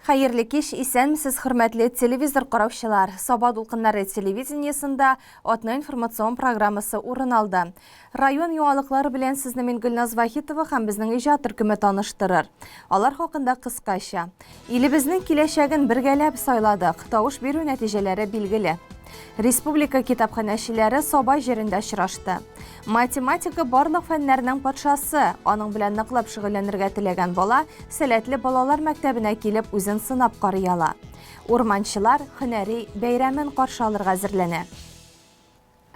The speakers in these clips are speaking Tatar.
Хәерле кич, исәнмесез, хөрмәтле телевизор караучылар. Саба дулкыннары телевидениесында атна информацион программасы урын алды. Район яңалыклары белән сезне мин Гөлназ Вахитова һәм безнең иҗат төркеме таныштырыр. Алар хакында кыскача. Илебезнең киләчәген бергәләп сайладык. Тавыш бирү нәтиҗәләре билгеле. Республика китапханәчеләре Саба җирендә очрашты. Математика барлык фәннәрнең патшасы. Аның белән ныклап шөгыльләнергә теләгән бала сәләтле балалар мәктәбенә килеп үзен сынап карый ала. Урманчылар һөнәри бәйрәмен каршы алырга әзерләнә.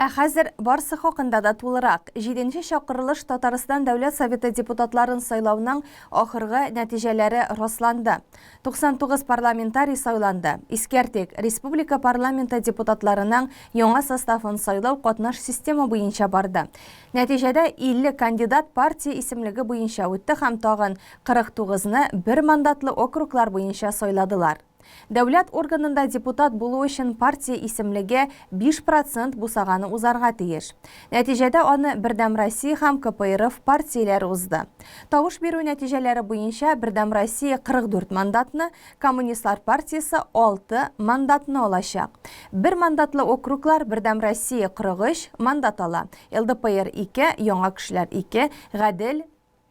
Хәзер барсы хакында да тулырак. 7нче чакырылыш Татарстан Дәүләт Советы депутатларын сайлауның ахыргы нәтиҗәләре расланды. 99 парламентарий сайланды. Искәртик, республика парламенты депутатларының яңа составын сайлау катнаш система буенча барды. Нәтиҗәдә 50 кандидат партия исемлеге буенча үтте һәм тагын 49-ны бер мандатлы округлар буенча сайладылар. Дәүләт органында депутат булу өчен партия исемлеге 5% бусаганы узарга тиеш. Нәтиҗәдә аны Бердәм Россия һәм КПРФ партияләре узды. Тавыш бирү нәтиҗәләре буенча Бердәм Россия 44 мандатны, Коммунистлар партиясе 6 мандатны алачак. Бер мандатлы округлар Бердәм Россия 43 мандат ала. ЛДПР 2, Яңа кешеләр 2, Гадел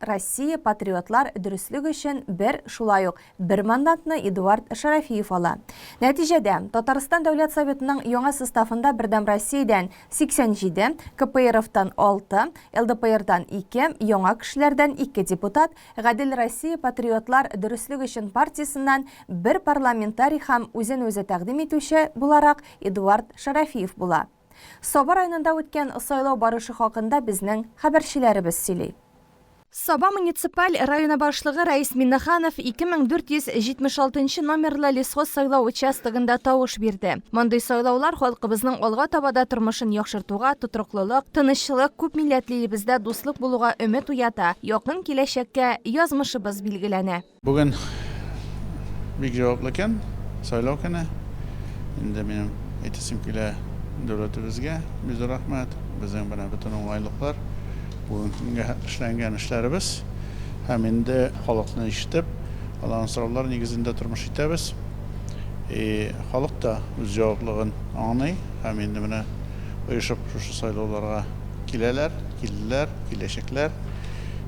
Россия патриотлар дөрестлек өчен шулай ук бер мандатны Эдуард Шарафиев ала. Нәтиҗәдә Татарстан Дәүләт Советының яңа составында Бердәм Россиядән 87, КПРФтан 6, ЛДПРдан 2, Яңа кешеләрдән 2 депутат, Гадел Россия патриотлар дөрестлек өчен партиясыннан бер парламентарий һәм үзен үзе тәкъдим итүче буларак Эдуард Шарафиев була. Саба районында үткән сайлау барышы хакында безнең хәбәрчеләребез сөйли. Саба муниципаль районы башлыгы Раис Миннаханов 2476 номерлы лесхоз сайлау участогында тавыш бирде. Мондый сайлаулар халкыбызның алга табада тормышын яхшыртуга, тотрыклылык, тынычлык, күп милләтлелебездә дуслык булуга өмет уята, якын киләчәккә язмышыбыз билгеләнә. Бүген бик җаваплы икән сайлау көне. Инде минем әйтәсем килә дәүләтебезгә бик зур рәхмәт. Безнең белән бөтен уңайлыклар. Бүгенге эшләнгән эшләребез һәм инде халыкны ишетеп, алар сораулар нигезендә тормыш итәбез. Халык та үз җаваплыгын аңлый һәм инде менә оешып шушы сайлауларга киләләр, киләчәкләр.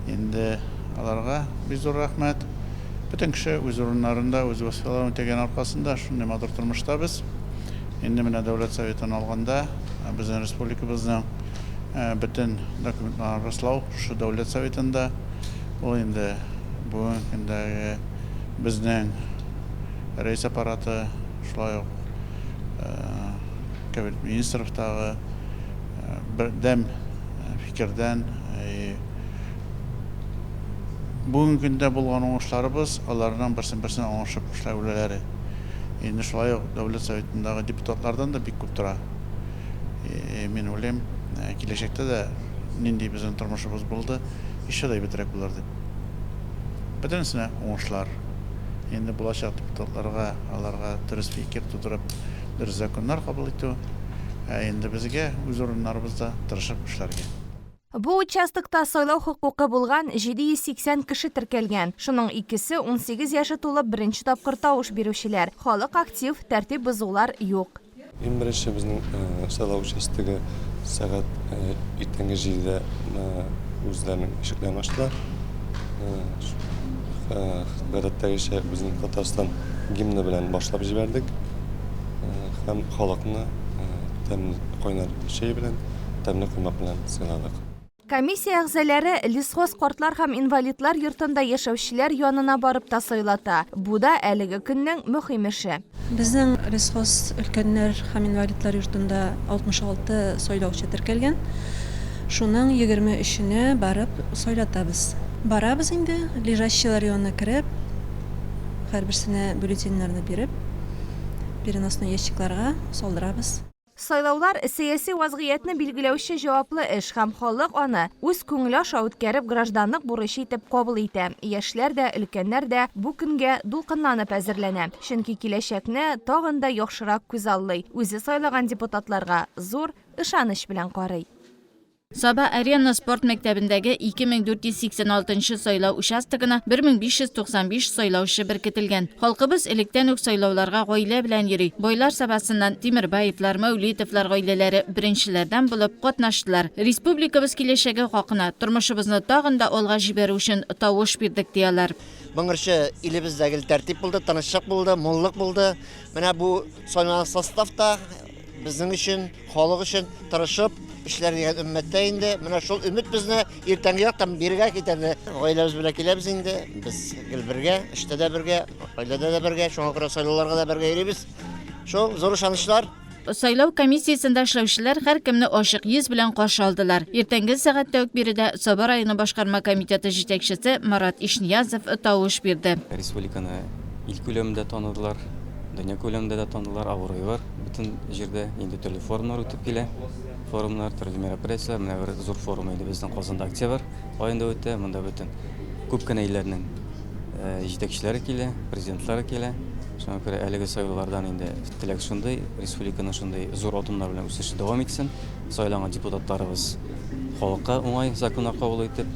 Инде аларга бик зур рәхмәт. Бөтен кеше үз урыннарында үз вазифаларын үтәгән аркасында шундый матур тормыштабыз. Инде менә Дәүләт Советын алганда безнең республикабызның бөтен документларын раслау шушы Дәүләт Советында. Ул инде бүген көндәге безнең рәис аппараты, шулай ук Кабинет министрлыктагы бердәм фикердән бүген көндә булган уңышларыбыз, аларның берсен-берсе аңлашып эшләүләре. Инде шулай ук Дәүләт Советындагы депутатлардан да бик күп тора. Мин уйлыйм, киләчәктә дә нинди безнең тормышыбыз булды, ише дә бетерәк булыр дип. Бөтенесенә уңышлар. Инде булачак депутатларга, аларга дөрес фикер тудырып, дөрес законнар кабул итү, инде безгә үз урыннарыбызда тырышып эшләргә. Бу участокта сайлау хукукы булган 780 кеше теркәлгән. Шуның икесе 18 яшы тулып беренче тапкыр тавыш бирүчеләр. Халык актив, тәртип бозулар юк. Иң беренче безнең сайлау участогы сәгать иртәнге 7-дә үзләренең ишекләрен ачтылар. Гадәттәгечә безнең Татарстан гимны белән башлап җибәрдек. Һәм халыкны тәмле кайнар чәй белән, тәмле коймак белән сыйладык. Комиссия әгъзаләре лесхоз картлар һәм инвалидлар йортында яшәүчеләр янына барып та сайлата. Бу да әлеге көннең мөһим эше. Безнең лесхоз өлкәннәр һәм инвалидлар йортында 66 сайлаучы теркәлгән. Шуның 23-не барып сайлатабыз. Барабыз инде, лежащийлар янына кереп, һәрберсенә бюллетеннәрне биреп, переносной ящикларга салдырабыз. Сайлаулар сәяси вазгыятны билгеләүче җаваплы эш һәм халык аны үз күңеле аша үткәреп гражданлык бурычы итеп кабул итә. Яшьләр дә, өлкәннәр дә бу көнгә дулкынланып әзерләнә. Чөнки киләчәкне тагын да яхшырак күз аллый. Үзе сайлаган депутатларга зур ышаныч белән карый. Саба Арена спорт мәктәбендәге 2486 сайлау участогына 1595 сайлаушы беркетелгән. Халкыбыз электән үк сайлауларга гаилә белән йөри. Бойлар сабасыннан Тимербаевлар, Мәүлитовлар гаиләләре беренчеләрдән булып катнаштылар. Республикабыз киләчәге хакына тормышыбызны тагын да алга җибәрү өчен тавыш бирдек диялар. Моңырчы илебездәге тәртип булды, тынычлык булды, моллык булды. Менә бу сайлау составта безнең өчен, халык өчен тырышып эшләр дигән өммәттә инде. Менә шул өмет безне иртәнге яктан биргә китерде. Гаиләбез белән киләбез инде. Без бергә, эштә дә бергә, гаиләдә дә бергә, шуңа күрә сайлауларга да бергә йөрибез. Шул зур ышанычлар. Сайлау комиссиясында эшләүчеләр һәркемне ачык йөз белән каршы алдылар. Иртәнге сәгатьтә үк биредә Саба районы башкарма комитеты җитәкчесе Марат Ишниязов тавыш бирде. Республиканы ил күләмендә таныдылар, дөнья күләмендә дә таныдылар, авыру бар. Бөтен җирдә инде төрле форумнар үтеп килә. Форумнар, төрле мероприятияләр, менә бер зур форум иде безнең Казанда октябрь аенда үтә. Монда бөтен күп кенә илләрнең җитәкчеләре килә, президентлары килә. Шуңа күрә әлеге сайлаулардан инде теләк шундый, республиканың шундый зур адымнар белән үсеше дәвам итсен. Сайланган депутатларыбыз халыкка уңай законнар кабул итеп,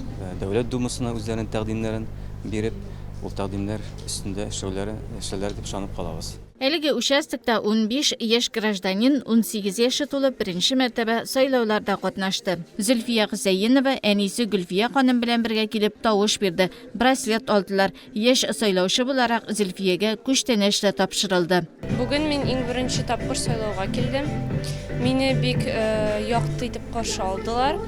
дәүләт думасына үзләренең тәкъдимнәрен биреп, ул тәкъдимнәр өстендә эшләр дип ышанып калабыз. Әлеге участокта 15 яшь гражданин 18 яшы тулып беренче мәртәбә сайлауларда катнашты. Зөлфия Хусәйнова әнисе Гөлфия ханым белән бергә килеп тавыш бирде. Браслет алдылар. Яшь сайлаучы буларак Зөлфиягә күчтәнәш тә тапшырылды. Бүген мин иң беренче тапкыр сайлауга килдем. Мине бик якты итеп каршы алдылар.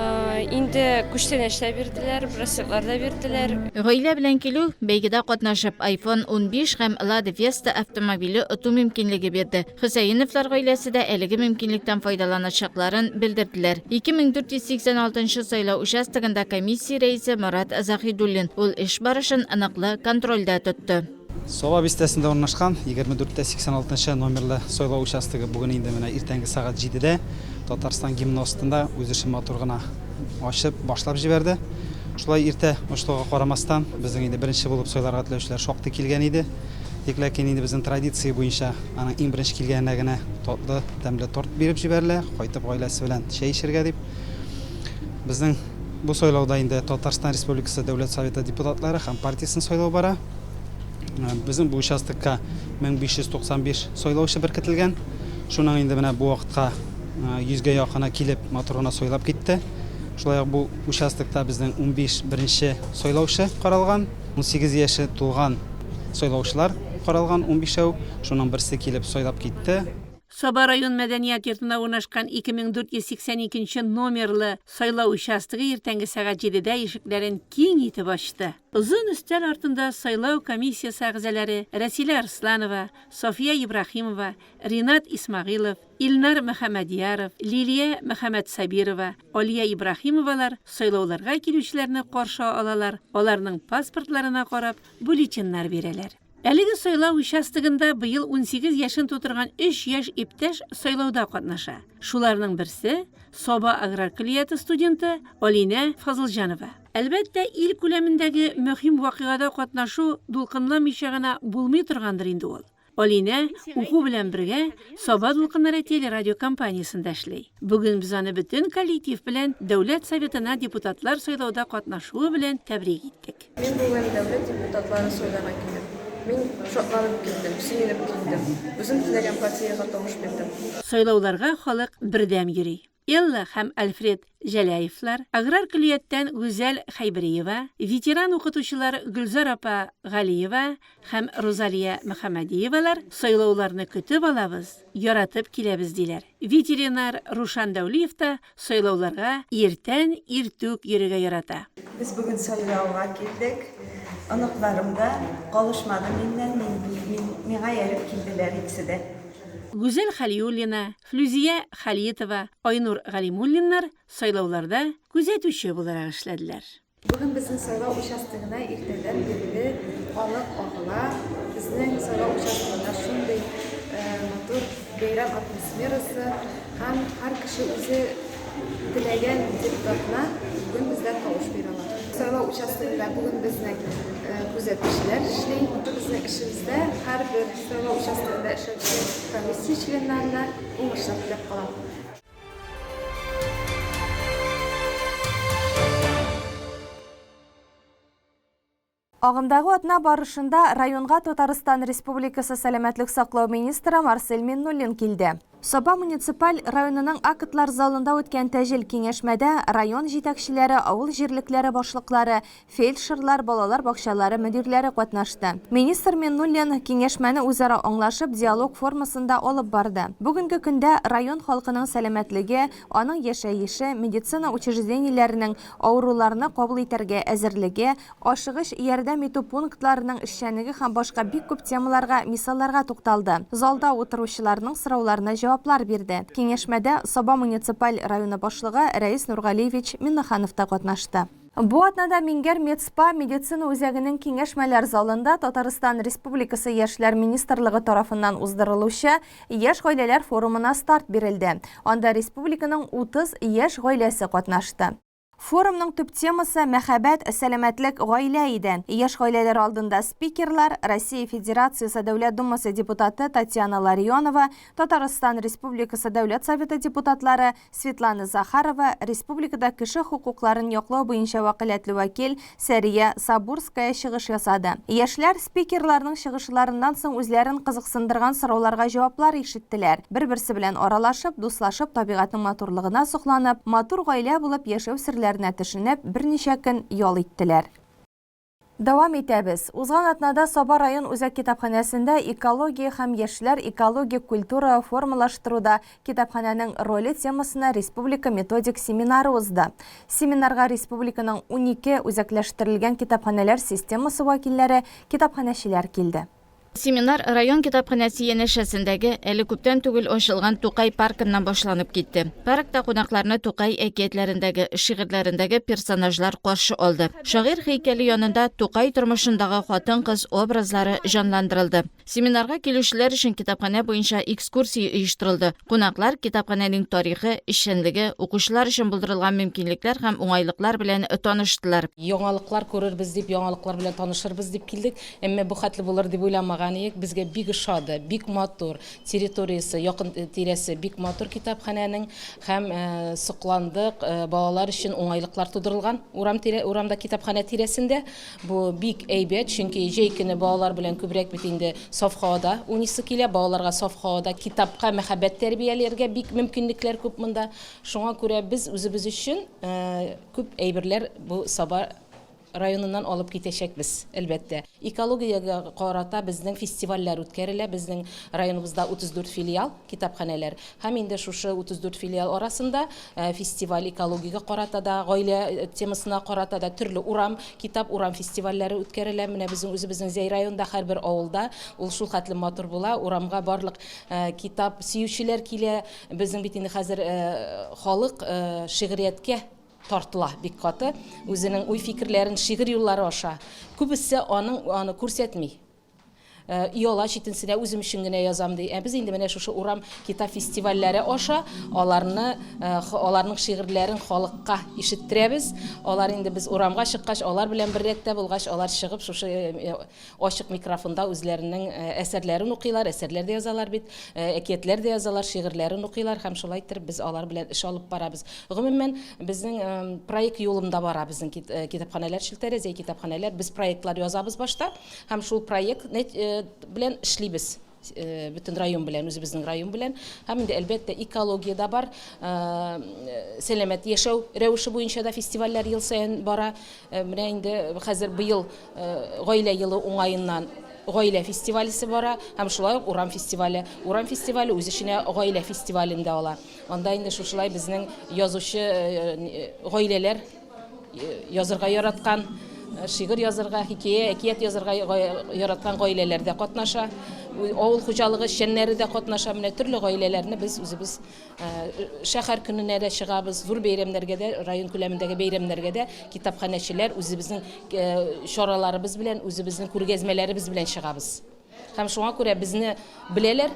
Инде күчтәнәшләр бирделәр, браслетлар да бирделәр. Гаилә белән килү бәйгедә катнашып iPhone 15 һәм Lada Vesta автомобиле оту мөмкинлеге бирде. Хусәйновлар гаиләсе дә әлеге мөмкинлектән файдаланачакларын белдерделәр. 2486 сайлау участогында комиссия рәисе Марат Захидуллин ул эш барышын аныклы контрольдә тотты. Саба бистәсендә урнашкан 2486 номерлы сайлау участогы бүген инде менә иртәнге сагат 7-дә Татарстан гимны астында үз эшен матур гына ачып башлап җибәрде. Шулай иртә очлыгы карамастан безнең инде беренче булып сайларга теләүчеләр шактый килгән иде. Тик ләкин инде безнең традиция буенча аның иң беренче килгәненә генә татлы, тәмле торт биреп җибәрделәр, кайтып гаиләсе белән чәй эчәргә дип. Безнең бу сайлауда инде Татарстан Республикасы Дәүләт Советы депутатлары һәм партиясын сайлау бара. Безнең бу участокка 1595 сайлаучы беркетелгән. Шуның инде менә бу вакытка 100-гә якына килеп матурына сайлап китте. Шулай ук бу участокта безнең 15 беренче сайлаучы каралган, 18 яше тулган сайлаучылар каралган 15-әү, шуның берсе килеп сайлап китте. Саба район мәдәният йортында урнашкан 2482 номерлы сайлау участогы иртәнге сәгать 7-дә ишекләрен киң итеп ачты. Озын өстәл артында сайлау комиссиясе әгъзалары Рәсилә Арсланова, София Ибрахимова, Ринат Исмагыйлов, Илнар Мөхәммәдияров, Лилия Мөхәммәд Сабирова, Алия Ибрахимовалар сайлауларга килүчеләрне каршы алалар, аларның паспортларына карап, бюллетеннар бирәләр. Әлеге сайлау участогында быел 18 яшын тутырган 3 яшь иптәш сайлауда катнаша. Шуларның берсе Саба аграр коллегияты студенты Алина Фазылҗанова. Әлбәттә, ил күләмендәге мөһим вакыйгада катнашу дулкынламыйча гына булмый торгандыр инде ул. Алина уку белән бергә Саба дулкыннары телерадиокомпаниясында эшли. Бүген без аны бөтен коллектив белән Дәүләт Советына депутатлар сайлауда катнашуы белән тәбрик иттек. Мин бүген дәүләт депутатлары сайлауга килдем. Мин шатланып килдем, сөенеп килдем. Үзем теләгән партиягә тавыш бирдем. Сайлауларга халык бердәм йөри. Элла һәм Альфред Жәләевлар, аграр коллегияттән Гүзәл Хайбриева, ветеран укытучылар Гөлзар апа Галиева һәм Розалия Мөхәммәдиевалар сайлауларны көтеп алабыз, яратып киләбез диләр. Ветеринар Рушан Дәүлиев та сайлауларга иртән иртүк йөрергә ярата. Без бүген сайлауга килдек. Аныкларымда калышмады миннән, миңа ярып килделәр икесе дә. Гүзәл Халиуллина, Флүзия Халитова, Айнур Галимуллиннар сайлауларда күзәтүче буларак эшләделәр. Бүген безнең сайлау участогына иртәдән бирле халык агыла. Безнең сайлау участогында шундый матур бәйрәм атмосферасы һәм һәр кеше үзе теләгән депутатына бүген бездә тавыш бирә ала. Сайлау участогында бүген безнең күзәтүчеләр эшли. Безнең эшебездә һәрбер сайлау участогында эшләүче комиссия членнарына уңышлар теләп калам. Ағымдағы атна барышында районға Татарстан Республикасы сәләмәтлек саклау министры Марсель Миннуллин килде. Саба муниципаль районының актлар залында үткән тәҗил киңәшмәдә район җитәкчеләре, авыл җирлекләре башлыклары, фельдшерлар, балалар бакчалары мөдирләре катнашты. Министр Миннуллин киңәшмәне үзара аңлашып диалог формасында алып барды. Бүгенге көндә район халкының сәламәтлеге, аның яшәеше, медицина учреждениеләренең авыруларны кабул итәргә әзерлеге, ашыгыч ярдәм итү пунктларының эшчәнлеге һәм башка бик күп темаларга, мисалларга тукталды. Залда утыручыларның сорауларына җаваплар бирде. Киңәшмәдә Саба муниципаль районы башлыгы Рәис Нургалиевич Миннаханов та катнашты. Бу атнада Мингәр Медспа медицина үзәгенең киңәшмәләр залында Татарстан Республикасы Яшьләр министрлыгы тарафыннан уздырылучы яшь гаиләләр форумына старт бирелде. Анда республиканың 30 яшь гаиләсе катнашты. Форумның төп темасы мәхәббәт, сәламәтлек, гаилә иде. Яшь гаиләләр алдында спикерлар Россия Федерациясе Дәүләт Думасы депутаты Татьяна Ларионова, Татарстан Республикасы Дәүләт Советы депутатлары Светлана Захарова, республикада кеше хукукларын яклау буенча вәкаләтле вәкил Сәрия Сабурская чыгыш ясады. Яшьләр спикерларның чыгышларыннан соң үзләрен кызыксындырган сорауларга җаваплар ишеттеләр. Бер-берсе белән аралашып, дуслашып, табигатьнең матурлыгына сокланып, матур гаилә булып яшәү серләренә төшенеп, берничә көн ял иттеләр. Дәвам итәбез. Узган атнада Саба район үзәк китапханәсендә экология һәм яшьләр экологик культура формалаштыруда китапханәнең роле темасына республика методик семинары узды. Семинарга республиканың 12 үзәкләштерелгән китапханәләр системасы вәкилләре, китапханәчеләр килде. Семинар район китапханәсе янәшәсендәге әле күптән түгел ачылган Тукай паркыннан башланып китте. Паркта кунакларны Тукай әкиятләрендәге, шигырьләрендәге персонажлар каршы алды. Шагыйрь һәйкәле янында Тукай тормышындагы хатын-кыз образлары җанландырылды. Семинарга килүчеләр өчен китапханә буенча экскурсия оештырылды. Кунаклар китапханәнең тарихы, эшчәнлеге, укучылар өчен булдырылган мөмкинлекләр һәм уңайлыклар белән таныштылар. Яңалыклар күрербез дип, яңалыклар белән танышырбыз дип килдек. Әмма бу хәтле булыр дип уйламаган. Безгә бик ошады, бик матур, территориясе, якын тирәсе бик матур китапханәнең һәм сокландык, балалар өчен уңайлыклар тудырылган. Урамда китапханә тирәсендә бу бик әйбәт, чөнки җәй көне балалар белән күбрәк бит инде саф һавада унисы килә, балаларга саф һавада китапка мәхәббәт тәрбияләргә бик мөмкинлекләр күп монда. Шуңа күрә без үзебез өчен күп әйберләр бу Саба районыннан алып китәчәкбез, әлбәттә. Экологиягә карата безнең фестивальләр үткәрелә, безнең районыбызда 34 филиал китапханәләр. Һәм инде шушы 34 филиал арасында фестиваль экологиягә карата да, гаилә темасына карата да төрле урам, китап урам фестивальләре үткәрелә. Менә безнең үзебезнең Зәй районында һәрбер авылда ул шул хәтле матур була. Урамга барлык китап сөючеләр килә. Безнең бит инде хәзер халык шигърияткә тартыла бик каты, үзенең уй-фикерләрен шигырь юллары аша. Күбесе аны күрсәтми. Иола читенсенә үзем өчен генә язам ди. Без инде менә шушы урам китап фестивальләре аша аларның шигырьләрен халыкка ишеттерәбез. Алар инде без урамга чыккач, алар белән бер рәттә булгач, алар чыгып шушы ачык микрофонда үзләренең әсәрләрен укыйлар, әсәрләр дә язалар бит, әкиятләр дә язалар, шигырьләрен укыйлар һәм шулай итеп без алар белән эш алып барабыз. Гомумән безнең проект юлында бара безнең китапханәләр шелтәре, Зәй китапханәләр, без проектлар язабыз башта һәм шул проект белән эшлибез. Bütün район белән, үзебезнең район белән. Һәм инде әлбәттә экологиядә бар, сәламәт яшәү рәвеше буенча да фестивальләр ел саен бара. Менә инде хәзер быел гаилә елы уңаеннан гаилә фестивалесе бара, һәм шулай ук урам фестивале. Урам фестивале үз эченә гаилә фестивалендә ала. Анда инде шушылай безнең язучы гаиләләр язырга яраткан, шигырь язырга, хикәя, әкият язырга яраткан гаиләләр дә катнаша. Авыл хуҗалыгы эшчәннәре дә катнаша. Менә төрле гаиләләрне без үзебез шәһәр көненә дә чыгабыз, зур бәйрәмнәргә дә, район күләмендәге бәйрәмнәргә дә китапханәчеләр үзебезнең чараларыбыз белән, үзебезнең күргәзмәләребез белән чыгабыз. Һәм шуңа күрә безне беләләр.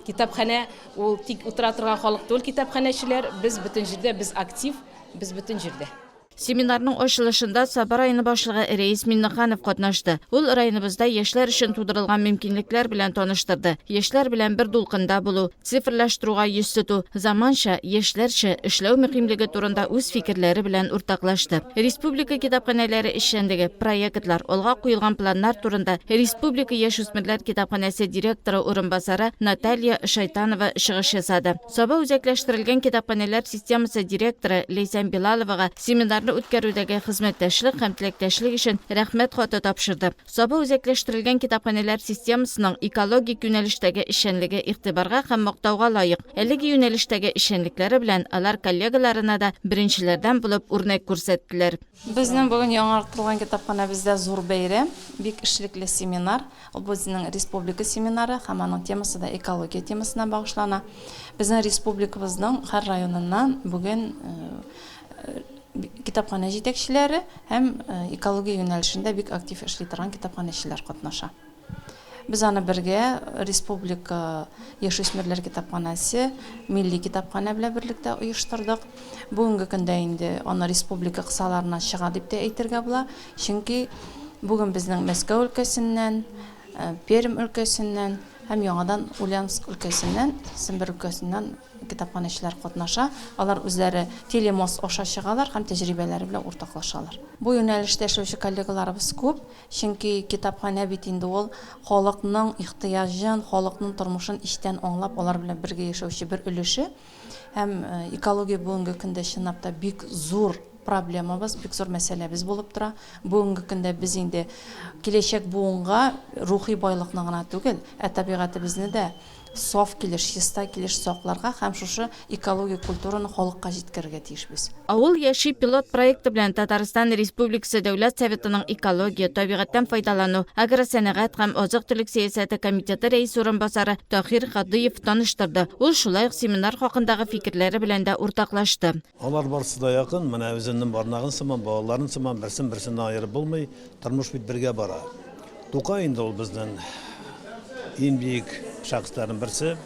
Китапханә ул тик утыра торган халык түгел, китапханәчеләр, без бөтен җирдә, без актив, без бөтен җирдә. Семинарның ачылышында Саба районы башлыгы Рәис Миннеханов катнашты. Ул районыбызда яшьләр өчен тудырылган мөмкинлекләр белән таныштырды. Яшьләр белән бер дулкында булу, цифрлаштыруга йөз тоту, заманча яшьләрчә эшләү мөһимлеге турында үз фикерләре белән уртаклашты. Республика китапханәләре эшчәнлеге, проектлар, алга куелган планнар турында Республика яшүсмерләр китапханәсе директоры урынбасары Наталья Шайтанова чыгыш ясады. Саба үзәкләштерелгән китапханәләр системасы директоры Лейсан Билаловага семинарны үткәрүдәге хезмәттәшлек һәм теләктәшлек өчен рәхмәт хаты тапшырды. Саба үзәкләштерелгән китапханәләр системасының экологик юнәлештәге эшчәнлеге игътибарга һәм мактауга лаек. Әлеге юнәлештәге эшчәнлекләре белән алар коллегаларына да беренчеләрдән булып үрнәк күрсәттеләр. Безнең бүген яңартылган китапханәбездә зур бәйрәм, бик эшлекле семинар. Ул безнең республика семинары һәм аның темасы да экология темасына багышлана. Безнең республикабызның һәр районыннан бүген китапханә җитәкчеләре һәм экология юнәлешендә бик актив эшли торган китапханәчеләр катнаша. Без аны бергә республика яшүсмерләр китапханәсе, милли китапханә белән берлектә оештырдык. Бүгенге көндә инде аны республика кысаларына чыга дип тә әйтергә була. Чөнки бүген безнең Мәскәү өлкәсеннән, Пермь өлкәсеннән һәм яңадан Ульяновск өлкәсеннән, Сембер өлкәсеннән китапханәчеләр катнаша. Алар үзләре телемост аша чыгалар һәм тәҗрибәләре белән уртаклашалар. Бу юнәлештә эшләүче коллегаларыбыз күп, чөнки китапханә бит инде ул халыкның ихтыяҗын, халыкның тормышын ичтән аңлап, алар белән бергә яшәүче бер өлеше. Һәм экология бүгенге көндә чынлап та бик зур проблемабыз, бик зур мәсьәләбез булып тора. Бүгенге көндә без инде киләчәк буынга рухи байлыкны гына түгел, табигатыбызны да саф килеш, чиста килеш сакларга һәм шушы экология культураны халыкка җиткерергә тиешбез. Авыл яши пилот проекты белән Татарстан Республикасы Дәүләт Советының экология, табигатьтән файдалану, агросәнәгать һәм азык-төлек сәясәте комитеты рәис урынбасары Тахир Хадыев таныштырды. Ул шулай ук семинар хакындагы фикерләре белән дә уртаклашты. Алар барысы да якын, менә үзенең барнагын сыман, балаларын сыман берсен-берсен аерып булмый, тормыш бит бергә бара. Тукай инде ул безнең иң бик шәхесләрнең берсе.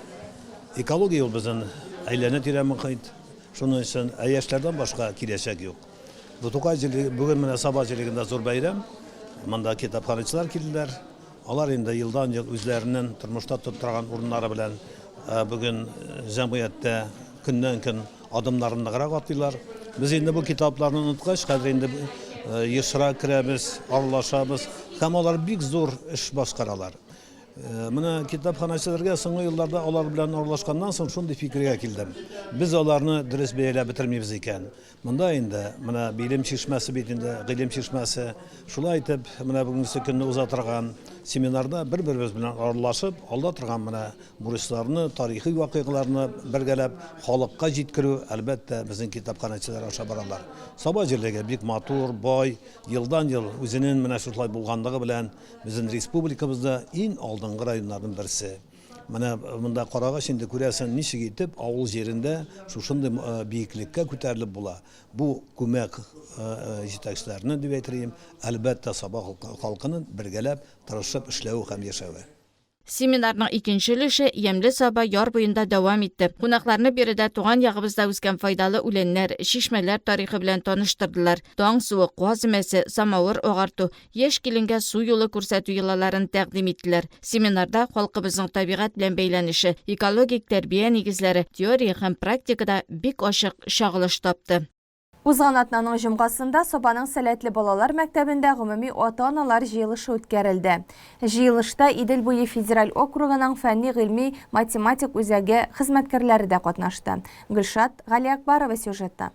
Экология ул безнең әйләнә-тирә мөхит. Шуның өчен яшьләрдән башка киләчәк юк. Бу Тукай бүген менә Саба җирлегендә зур бәйрәм. Монда китапханәчеләр килделәр. Алар инде елдан ел үзләренең тормышта тотып торган урыннары белән бүген җәмгыятьтә көннән-көн адымнарын ныграк атыйлар. Без инде бу китапларны уныткач, хәзер инде ешрак керәбез, аралашабыз. Һәм алар бик зур эш башкаралар. Менә китапханәчеләргә соңгы елларда алар белән аралашканнан соң шундый фикергә килдем. Без аларны дөрес бәяләп бетермибез икән. Монда инде менә билем чишмәсе бит инде, гыйлем чишмәсе. Шулай итеп, менә бүгенге көнне уза торган семинарда бер-беребез белән аралашып, алда торган менә бурычларны, тарихи вакыйгаларны бергәләп халыкка җиткерү әлбәттә безнең китапханәчеләр аша баралар. Саба җирлеге бик матур, бай, елдан ел үзенең менә шулай булганлыгы белән безнең республикабызда иң алдынгы районнарның берсе. Менә монда карагач инде күрәсен ничек итеп авыл җирендә шушындый биеклеккә күтәрелеп була. Бу күмәк җитәкчеләрне дип әйтәм, әлбәттә Саба халкының бергәләп тырышып эшләү һәм яшәүе. Семинарның икенче өлеше Ямлы Саба яр буенда дәвам итте. Кунакларны биредә туган ягыбызда үскән файдалы үләннәр, чишмәләр тарихы белән таныштырдылар. Таң суы, каз имәсе, самавыр агарту, яшь киленгә су юлы күрсәтү йолаларын тәкъдим иттеләр. Семинарда халкыбызның табигать белән бәйләнеше, экологик тәрбия нигезләре, теория һәм практикада бик ачык чагылыш тапты. Узган атнаның җомгасында Сабаның Сәләтле балалар мәктәбендә гомуми ата-аналар җыелышы үткәрелде. Җыелышта Идел буе федераль округының фәнни-гыйльми математик үзәге хезмәткәрләре дә катнашты. Гөлшат Галиакбарова сюжетта.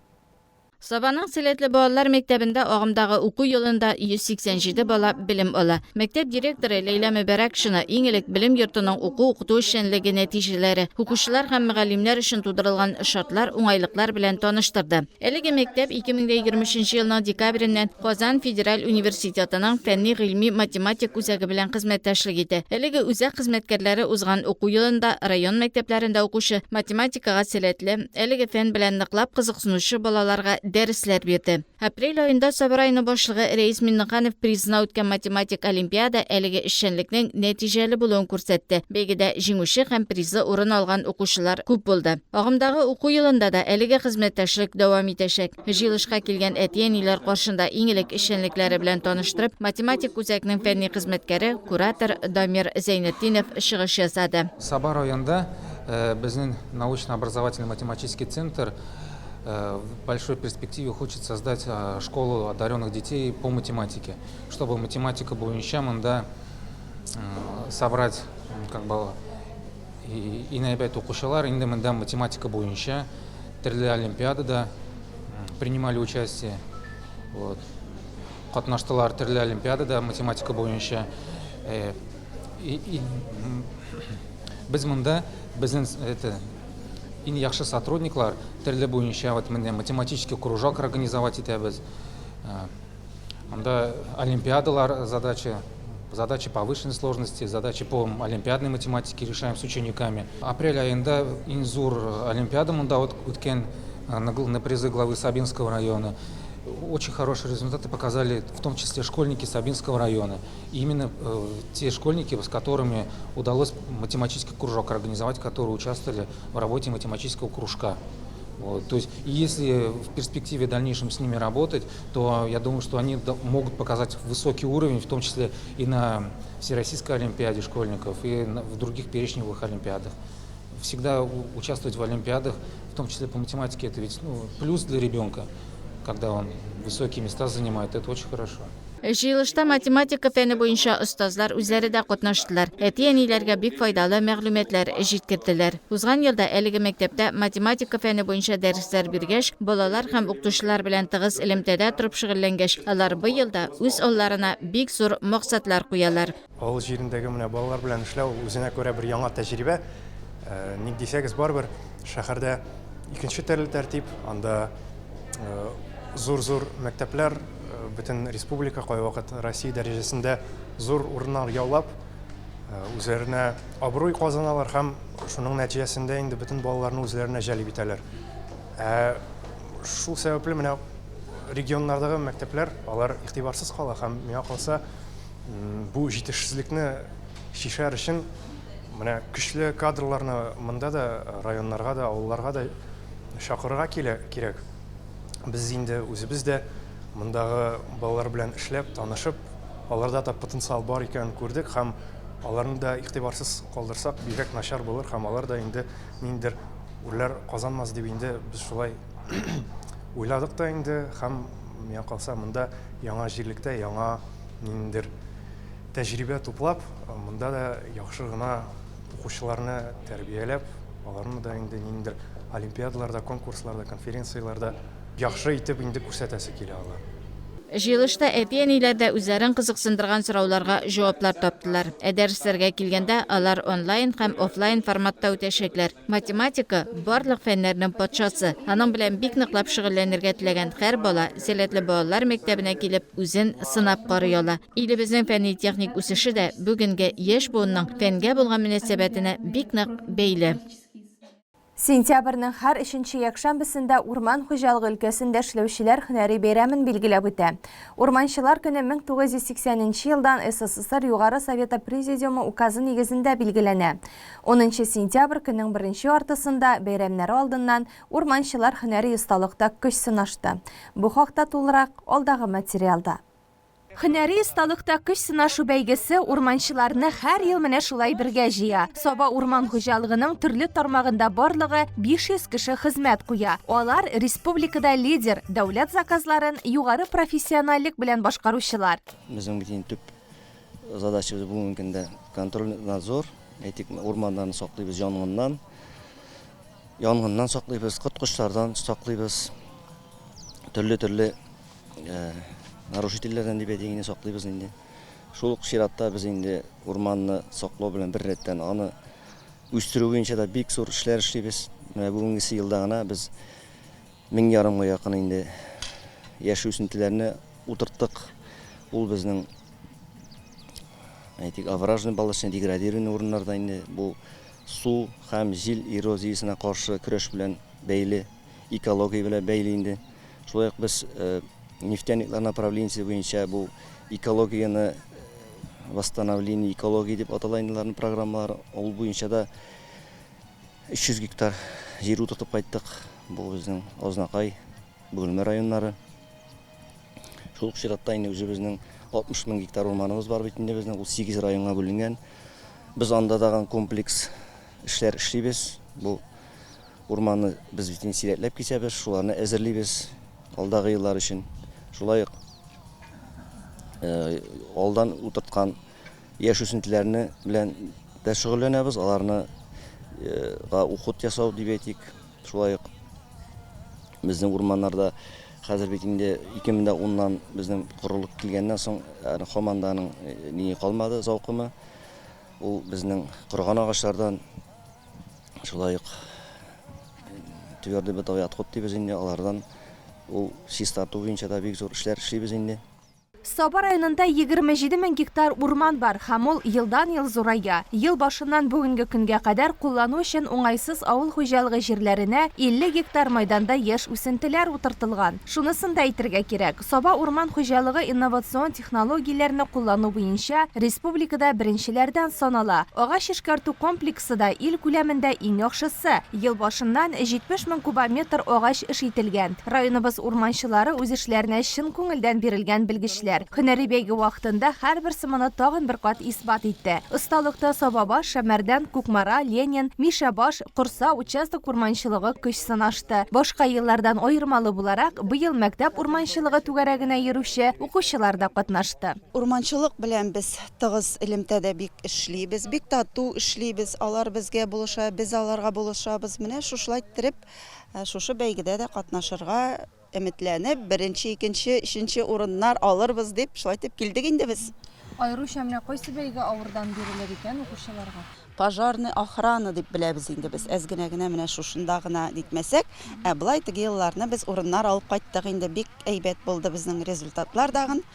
Сабаның Сәләтле балалар мәктәбендә агымдагы уку елында 187 бала белем ала. Мәктәп директоры Лейла Мөбәрәкшина иң элек белем йортының уку-укыту эшчәнлеге нәтиҗәләре, укучылар һәм мөгаллимнәр өчен тудырылган шартлар, уңайлыклар белән таныштырды. Әлеге мәктәп 2023 елның декабреннән Казан Федераль университетының фәнни-гыйльми математик үзәге белән хезмәттәшлек итә. Әлеге үзәк хезмәткәрләре узган уку елында район мәктәпләрендә укучы математикага сәләтле, әлеге фән белән ныклап кызыксынучы балаларга дәресләр бирде. Апрель айында Сабыр районы башлыгы Рәис Миннеханов призына үткән математик олимпиада әлеге эшчәнлекнең нәтиҗәле булуын күрсәтте. Бәйгедә җиңүче һәм призы урын алган укучылар күп булды. Агымдагы уку елында да әлеге хезмәттәшлек дәвам итәчәк. Җыелышка килгән әти-әниләр каршында иң элек эшчәнлекләре белән таныштырып, математик үзәкнең фәнни хезмәткәре, куратор Дамир Зәйнетдинов чыгыш ясады. Сабар районында безнең научно-образовательный математический центр в большой перспективе хочет создать школу одаренных детей по математике, чтобы математика буенча монда собрать и наибайт укучылар инде монда математика буенча төрле олимпиадада принимали участие. Вот. Катнаштылар төрле олимпиадада математика буенча. Без монда безнең иң яхшы сотрудниклар төрле буенча математический кружок организовать итәбез. Анда олимпиадалар задачи повышенной сложности, задачи по олимпиадной математике решаем с учениками. Апрель айында иң зур олимпиада монда үткән на призы главы Сабинского района. Очень хорошие результаты показали, в том числе школьники Сабинского района. И именно те школьники, с которыми удалось математический кружок организовать, которые участвовали в работе математического кружка. Вот. То есть, если в перспективе дальнейшем с ними работать, то я думаю, что они могут показать высокий уровень, в том числе и на Всероссийской олимпиаде школьников, и в других перечневых олимпиадах. Всегда участвовать в олимпиадах, в том числе по математике, это ведь плюс для ребенка. Когда он высокие места занимает, это очень хорошо. Җыелышта математика фәне буенча остазлар үзләре дә катнаштылар. Әти-әниләргә бик файдалы мәгълүматлар җиткерделәр. Узган елда әлеге мәктәптә математика фәне буенча дәресләр биргәч, балалар һәм укытучылар белән тыгыз элемтәдә торып шөгыльләнгәч, алар бу елда үз алларына бик зур максатлар куялар. Авыл җирендәге менә балалар белән эшләү үзенә күрә бер яңа тәҗрибә. Ник дисәгез, барбер шәһәрдә икенче төрле тәртип, анда зур мәктәпләр, бөтен республика, кайвакыт Россия дәрәҗәсендә зур урыннар яулап, үзләренә абруй казаналар һәм шуның нәтиҗәсендә инде бөтен балаларны үзләренә җәлеп итәләр. Шул сәбәпле менә регионнардагы мәктәпләр алар игътибарсыз кала һәм миңа калса бу җитешсезлекне шишәр өчен менә көчле кадрларны монда да районнарга да, авылларга да чакырырга кирәк. Без инде үзебез дә мондагы балалар белән эшләп, танышып, аларда да потенциал бар икәнен күрдек һәм аларны да игътибарсыз калдырсак, бигрәк начар булыр һәм алар да инде ниндидер уйлар казанмас дип инде без шулай уйладык та инде һәм миңа калса монда яңа җирлектә яңа ниндидер тәҗрибә туплап, монда да яхшы гына укучыларны тәрбияләп, аларны да инде ниндидер олимпиадаларда, конкурсларда, конференцияларда яхшы итеп инде күрсәтәсе килә алар. Җыелышта әти-әниләр дә үзләрен кызыксындырган сорауларга җаваплар таптылар. Дәресләргә килгәндә алар онлайн һәм офлайн форматта үтәчәкләр. Математика барлык фәннәрнең патшасы. Аның белән бик ныклап шөгыльләнергә теләгән һәр бала сәләтле балалар мәктәбенә килеп үзен сынап карый ала. Илебезнең фәнни-техник үсеше дә бүгенгә яшь буынның фәнгә булган мөнәсәбәтенә бик нык бәйле. Сентябрьнең һәр 3-нче якшәмбесендә Урман хуҗалыгы өлкәсендә эшләүчеләр һөнәри бәйрәмен билгеләп үтә. Урманчылар көне 1980 елдан СССР Югары Советы Президиумы указы нигезендә билгеләнә. 10 сентябрь көннең 1-нче артысында бәйрәмнәре алдыннан урманчылар һөнәри осталыкта көч сынашты. Бу хакта тулырак алдагы материалда. Һөнәри осталыкта көч сынашу бәйгесе урманчыларны һәр ел менә шулай бергә җыя. Саба урман хуҗалыгының төрле тармагында барлыгы 500 кеше хезмәт куя. Алар республикада лидер, дәүләт заказларын югары профессионаллык белән башкаручылар. Безнең бит төп задачабыз бүгенге көндә контроль надзор, әйтик урманнарны саклыйбыз янгыннан. Янгыннан саклыйбыз, коткычлардан саклыйбыз. Төрле нарушительләрдән дип әйтегене саклыйбыз инде. Шул ук чиратта без инде урманны саклау белән бер рәттән аны үстерү буенча да бик зур эшләр эшлибез. Менә бүгенге елда гына без 1000 якын инде яшь үсентеләрне утырттык. Ул безнең әйтик овражный балашны деградированный урыннарда инде бу су һәм җил эрозиясенә каршы көрәш белән бәйле, экология белән бәйле инде. Шулай ук без нефтяниклар направлениясе буенча бу экологияны восстановление экологии дип аталайныларның программалары ул буенча да 300 гектар жер утыртып кайттык. Бу безнең Азнакай, Бөгелмә районнары. Шул ук чиратта инде үзебезнең 60 000 гектар урманыбыз бар бит инде безнең, ул 8 районга бүленгән. Без анда дагы комплекс эшләр эшлибез. Бу урманны без бит инде сирәтләп кисәбез, шуларны әзерлибез алдагы еллар өчен. Шулай ук алдан утырткан яшь үсентеләрне белән дә шөгыльләнәбез, аларны уход ясау дип әйтик. Шулай ук безнең урманнарда хәзер бит инде 2010-нан безнең корылык килгәннән соң һаманданың ни калмады зауқымы. Ул безнең курган агачлардан шулай ук твердый бытовой отход дибез инде, алардан ул чистарту буенча да бик зур эшләр эшлибез инде. Саба районында 27 000 гектар урман бар һәм ул елдан-ел зурая. Ел башыннан бүгенге көнгә кадәр куллану өчен уңайсыз авыл хуҗалыгы җирләренә 50 гектар майданда яшь үсентеләр утыртылган. Шунысын да әйтергә кирәк. Саба урман хуҗалыгы инновацион технологияләрне куллану буенча республикада беренчеләрдән санала. Агач эшкәртү комплексы да ил күләмендә иң яхшысы. Ел башыннан 70 000 кубометр агач эш ителгән. Районыбыз урманчылары үз эшләренә чын күңелдән бирелгән белгечләр. Һөнәри бәйге вакытында һәрбер сыманы тагын бер кат исбат итте. Осталыкта Сабабаш, Шәмәрдән, Кукмара, Ленин, Мишәбаш, Курса участок урманчылыгы көч сынашты. Башка еллардан аермалы буларак, быел мәктәп урманчылыгы түгәрәгенә йөрүче укучылар да катнашты. Урманчылык белән без тыгыз элемтәдә бик эшлибез, бик тату эшлибез. Алар безгә булыша, без аларга булышабыз. Менә шушылай иттереп, шушы бәйгедә дә катнашырга өметләнеп, беренче, икенче, өченче урыннар алырбыз дип шулай итеп килдек инде без. Аеруча менә кайсы бәйге авырдан бирелер икән укучыларга? Пожарный охрана дип беләбез инде без. Әзгенә генә менә шушында гына дитмәсәк, булай теге елларны без урыннар алып кайттык инде. Бик әйбәт булды безнең результатлар дагын.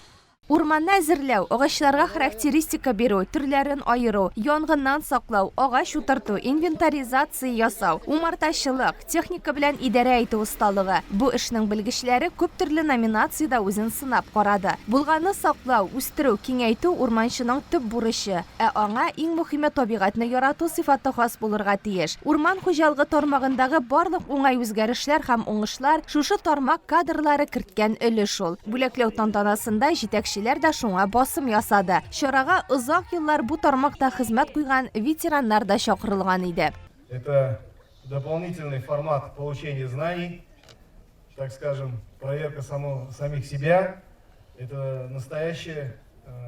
Урманны әзерләү, агачларга характеристика бирү, төрләрен айыру, янгыннан саклау, агач утырту, инвентаризация ясау, умартачылык, техника белән идарә итү усталыгы. Бу эшнең белгечләре күп төрле номинациядә үзен сынап карады. Булганны саклау, үстерү, киңәйтү урманчының төп бурычы, аңа иң мөһиме табигатьне ярату сыйфаты хас булырга тиеш. Урман хуҗалыгы тармагындагы барлык уңай үзгәрешләр һәм уңышлар шушы тармак кадрлары керткән өлеш ул. Бүләкләү тантанасында җитәкче да шуңа басым ясады. Шарага озак еллар бу тармакта хезмәт куйган ветераннар да чакырылган иде. Это дополнительный формат получения знаний, так скажем, проверка самих себя. Это настоящее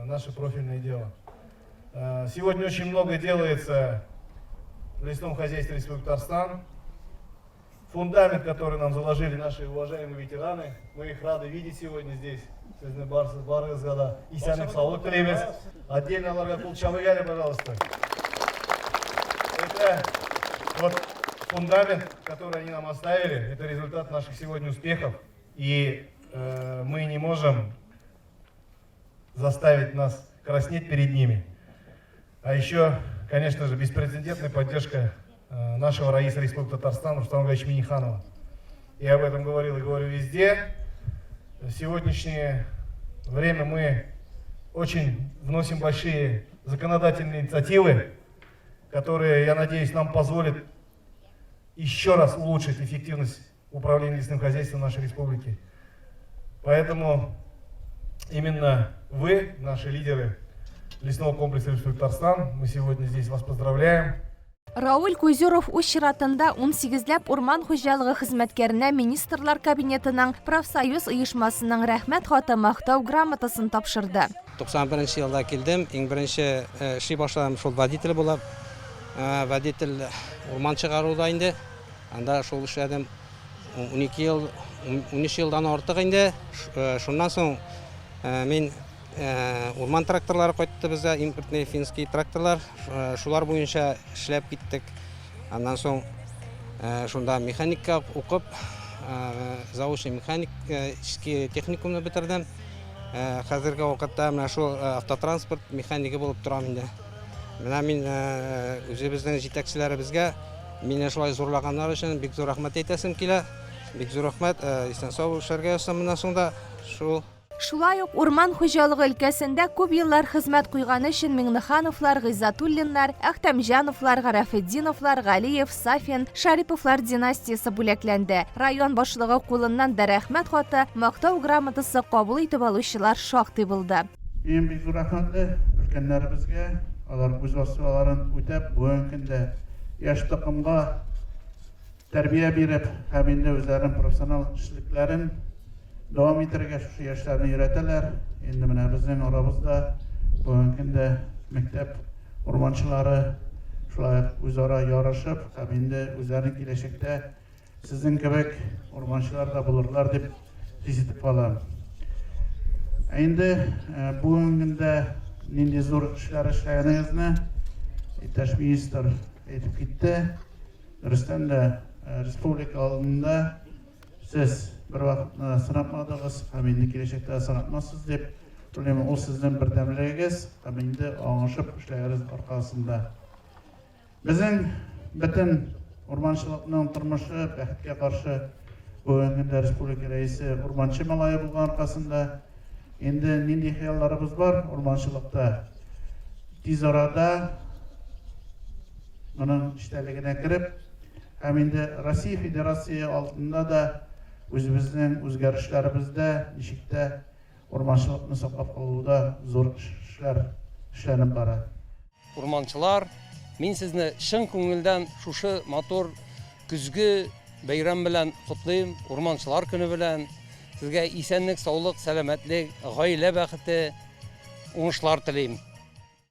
наше профильное дело. Сегодня очень много делается в лесном хозяйстве Республики Татарстан. Фундамент, который нам заложили наши уважаемые ветераны, мы их рады видеть сегодня здесь. Отдельно Ларга Кулчавыяли, пожалуйста. Это вот фундамент, который они нам оставили, это результат наших сегодня успехов. И мы не можем заставить нас краснеть перед ними. А еще, конечно же, беспрецедентная поддержка нашего раиса Республики Татарстан Рустама Гаевича Миниханова. Я об этом говорил и говорю везде. В сегодняшнее время мы очень вносим большие законодательные инициативы, которые, я надеюсь, нам позволят еще раз улучшить эффективность управления лесным хозяйством нашей республики. Поэтому именно вы, наши лидеры лесного комплекса Республики Татарстан, мы сегодня здесь вас поздравляем. Рауль Кузеров үз чиратында 18ләп урман хуҗалыгы хезмәткәренә министрлар кабинетының профсоюз оешмасының рәхмәт хаты мактау грамотасын тапшырды. 91 елда килдем, иң беренче эшли башладым шул водитель булып. Водитель урман чыгаруда инде. Анда шул эшләдем 12 ел, 13 елдан артык инде. Шуннан соң мин урман тракторлары кайтты безгә, импортный финский тракторлар. Шулар буенча эшләп киттек. Аннан соң шунда механика укып, заочный механик техникумны бетердем. Хәзерге вакытта менә шул автотранспорт механигы булып торам инде. Менә мин үзебезнең җитәкчеләребезгә мине шулай зурлаганнар өчен бик зур рәхмәт әйтәсем килә. Бик зур рәхмәт. Исән сау эшләргә ясамыннан соң да шул. Шулай ук урман хуҗалыгы өлкәсендә күп еллар хезмәт куйганы өчен Миңнехановлар, Гыйззатуллиннар, Әхтәмҗановлар, Гарафетдиновлар, Галиев, Сафин, Шариповлар династиясе бүләкләнде. Район башлыгы кулыннан да рәхмәт хаты, мактау грамотасы кабул итеп алучылар шактый булды. Иң бик зур рәхмәтле өлкәннәребезгә, алар үз вазифаларын үтәп, бүгенге көндә яшь токымга тәрбия биреп, һәм инде үзләренең профессиональ эшлекләрен дәвам итәргә шушы яшьләрне өйрәтәләр. Инде менә безнең арабызда бүгенге көндә мәктәп урманчылары шулай үзара ярашып, һәм инде үзләренең киләчәктә сезнең кебек урманчылар да булырлар дип хис итеп калам. Инде бүгенге көндә нинди зур эшләр эшләгәнегезне иптәш министр әйтеп китте. Дөрестән дә республика алдында сез bir vaqtni sınatmadığınız, hem indi gelecekte sınatmazsınız deyip, o sizden birdemliğiniz, hem indi anlaşıp işleriniz arkasında. Bizim bütün ormançılıkның turmuşu, bəxtке karşı bugün de Respublika Reisi Ormançı Malayı bulgan arkasında. Indi nindi hayallarımız var ormançılıkta. Tez arada bunun işlerliğine kirip, hem indi Россия Federasyası altında da өзіміздің өзгерішлерімізде, нешікте орманшылықны сақлап қалуда зор ішлерім бара. Урманчылар, мен сізні шын көңілден шушы матур күзгі бәйрам белән құтлыйм, урманчылар көне белән сезгә исәнлек, саулык, сәламәтлек, гаилә бәхете, уңышлар телим.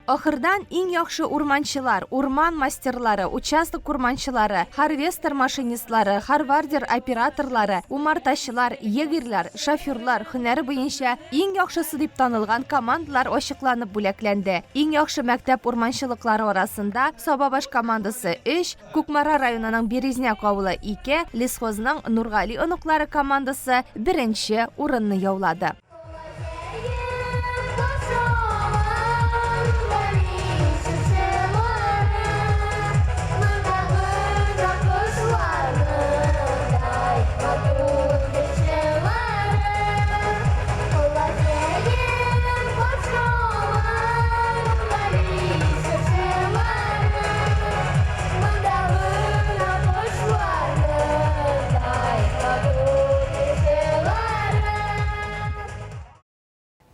Ахырдан иң яхшы урманчылар, урман мастерлары, участок урманчылары, харвестер машинистлары, харвардер операторлары, умартачылар, егерләр, шоферлар һөнәре буенча иң яхшысы дип танылган командалар ачыкланып бүләкләнде. Иң яхшы мәктәп урманчылыклары арасында Сабабаш командасы 3, Кукмара районының Березняк авылы 2, Лесхозның Нургали оныклары командасы 1-нче урынны яулады.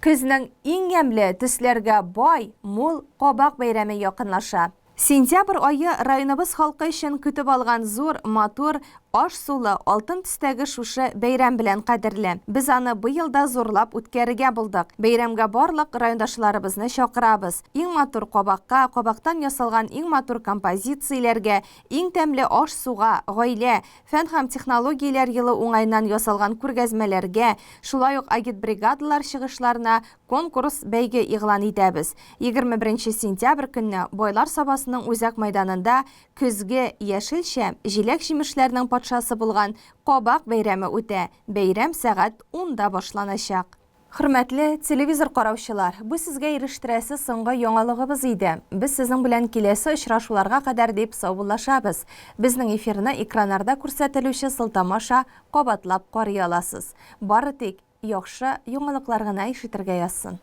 Көзнең иң ямлы төсләргә бай, мул кабак бәйрәме якынлаша. Сентябрь айы районыбыз халкы өчен көтеп алган зур, матур, аш сулы, алтын төстәге шушы бәйрәм белән кадерле. Без аны быел да зурлап үткәрергә булдык. Бәйрәмгә барлык райондашларыбызны чакырабыз. Иң матур кабакка, кабактан ясалган иң матур композицияләргә, иң тәмле аш суга, гаилә, фән һәм технологияләр елы уңайнан ясалган күргәзмәләргә, шулай ук агитбригадалар чыгышларына конкурс бәйге игълан итәбез. 21 сентябрь көнне Байлар Сабасының Үзәк мәйданында көзге яшелчә, җиләк-җимешләрнең патшасы булган кабак бәйрәме үтә. Бәйрәм сәгать 10-да башланачак. Хөрмәтле телевизор караучылар, бу сезгә ирештирәсе соңгы яңалыгыбыз иде. Без сезнең белән киләсе очрашуларга кадәр дип саубуллашабыз. Безнең эфирне экраннарда күрсәтелүче сылтамаша кабатлап карый аласыз. Бары тик яхшы яңалыклар гына ишетергә язсын.